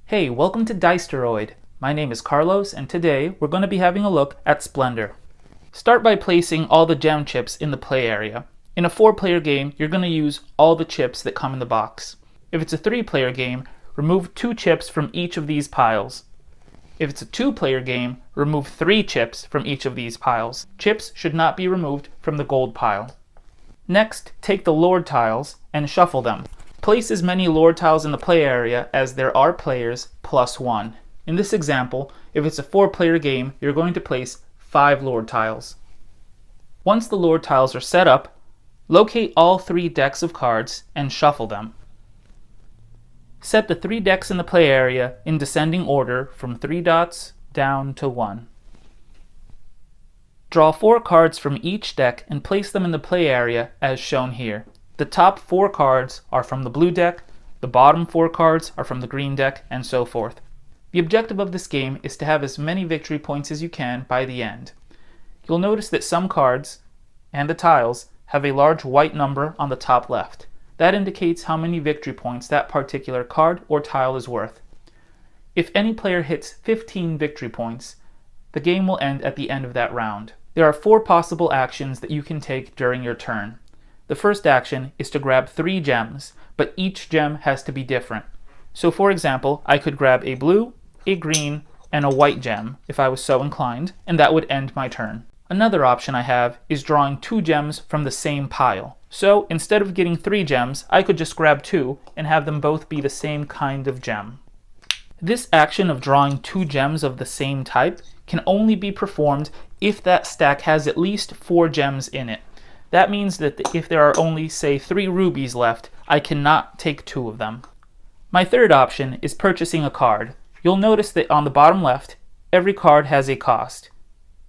Hey, welcome to DICEteroid. My name is Carlos, and today we're going to be having a look at Splendor. Start by placing all the gem chips in the play area. In a 4-player game, you're going to use all the chips that come in the box. If it's a 3-player game, remove 2 chips from each of these piles. If it's a 2-player game, remove 3 chips from each of these piles. Chips should not be removed from the gold pile. Next, take the Lord tiles and shuffle them. Place as many Lord tiles in the play area as there are players plus 1. In this example, if it's a 4-player game, you're going to place 5 Lord tiles. Once the Lord tiles are set up, locate all 3 decks of cards and shuffle them. Set the 3 decks in the play area in descending order from 3 dots down to 1. Draw 4 cards from each deck and place them in the play area as shown here. The top 4 cards are from the blue deck, the bottom 4 cards are from the green deck, and so forth. The objective of this game is to have as many victory points as you can by the end. You'll notice that some cards and the tiles have a large white number on the top left. That indicates how many victory points that particular card or tile is worth. If any player hits 15 victory points, the game will end at the end of that round. There are 4 possible actions that you can take during your turn. The first action is to grab 3 gems, but each gem has to be different. So for example, I could grab a blue, a green, and a white gem if I was so inclined, and that would end my turn. Another option I have is drawing 2 gems from the same pile. So instead of getting 3 gems, I could just grab 2 and have them both be the same kind of gem. This action of drawing 2 gems of the same type can only be performed if that stack has at least 4 gems in it. That means that if there are only, say, 3 rubies left, I cannot take 2 of them. My third option is purchasing a card. You'll notice that on the bottom left, every card has a cost.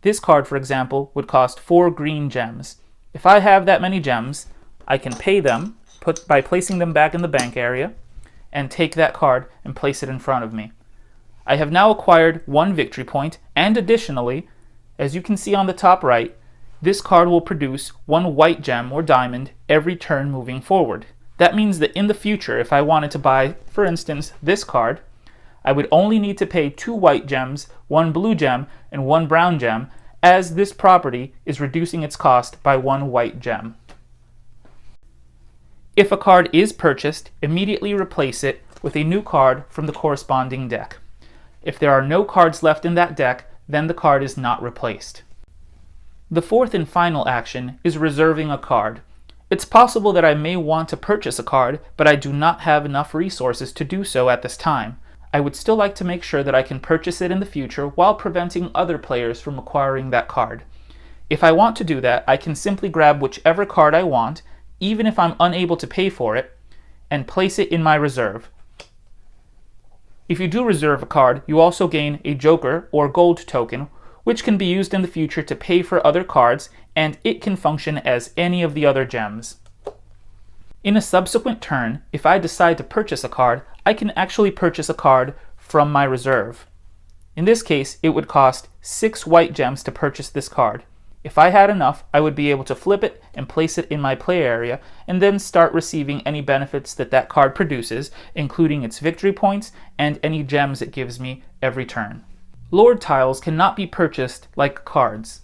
This card, for example, would cost 4 green gems. If I have that many gems, I can pay them by placing them back in the bank area and take that card and place it in front of me. I have now acquired 1 victory point, and additionally, as you can see on the top right, this card will produce 1 white gem or diamond every turn moving forward. That means that in the future, if I wanted to buy, for instance, this card, I would only need to pay 2 white gems, 1 blue gem, and 1 brown gem, as this property is reducing its cost by 1 white gem. If a card is purchased, immediately replace it with a new card from the corresponding deck. If there are no cards left in that deck, then the card is not replaced. The fourth and final action is reserving a card. It's possible that I may want to purchase a card, but I do not have enough resources to do so at this time. I would still like to make sure that I can purchase it in the future while preventing other players from acquiring that card. If I want to do that, I can simply grab whichever card I want, even if I'm unable to pay for it, and place it in my reserve. If you do reserve a card, you also gain a joker or gold token, which can be used in the future to pay for other cards, and it can function as any of the other gems. In a subsequent turn, if I decide to purchase a card, I can actually purchase a card from my reserve. In this case, it would cost 6 white gems to purchase this card. If I had enough, I would be able to flip it and place it in my play area, and then start receiving any benefits that that card produces, including its victory points and any gems it gives me every turn. Lord tiles cannot be purchased like cards.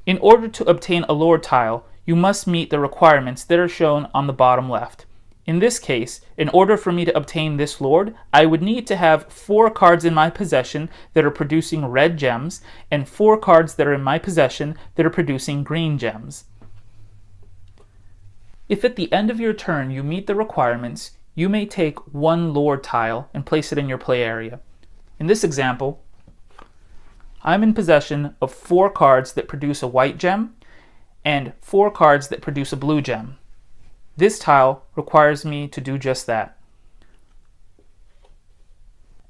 In order to obtain a Lord tile, you must meet the requirements that are shown on the bottom left. In this case, in order for me to obtain this Lord, I would need to have 4 cards in my possession that are producing red gems, and 4 cards that are in my possession that are producing green gems. If at the end of your turn you meet the requirements, you may take 1 Lord tile and place it in your play area. In this example, I'm in possession of 4 cards that produce a white gem and 4 cards that produce a blue gem. This tile requires me to do just that.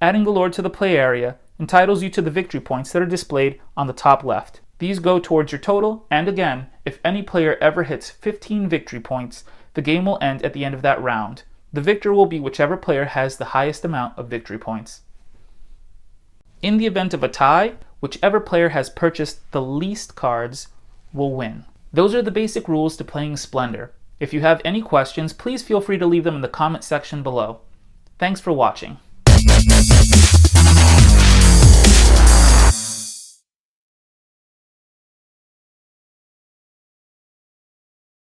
Adding the Lord to the play area entitles you to the victory points that are displayed on the top left. These go towards your total, and again, if any player ever hits 15 victory points, the game will end at the end of that round. The victor will be whichever player has the highest amount of victory points. In the event of a tie, whichever player has purchased the least cards will win. Those are the basic rules to playing Splendor. If you have any questions, please feel free to leave them in the comment section below. Thanks for watching.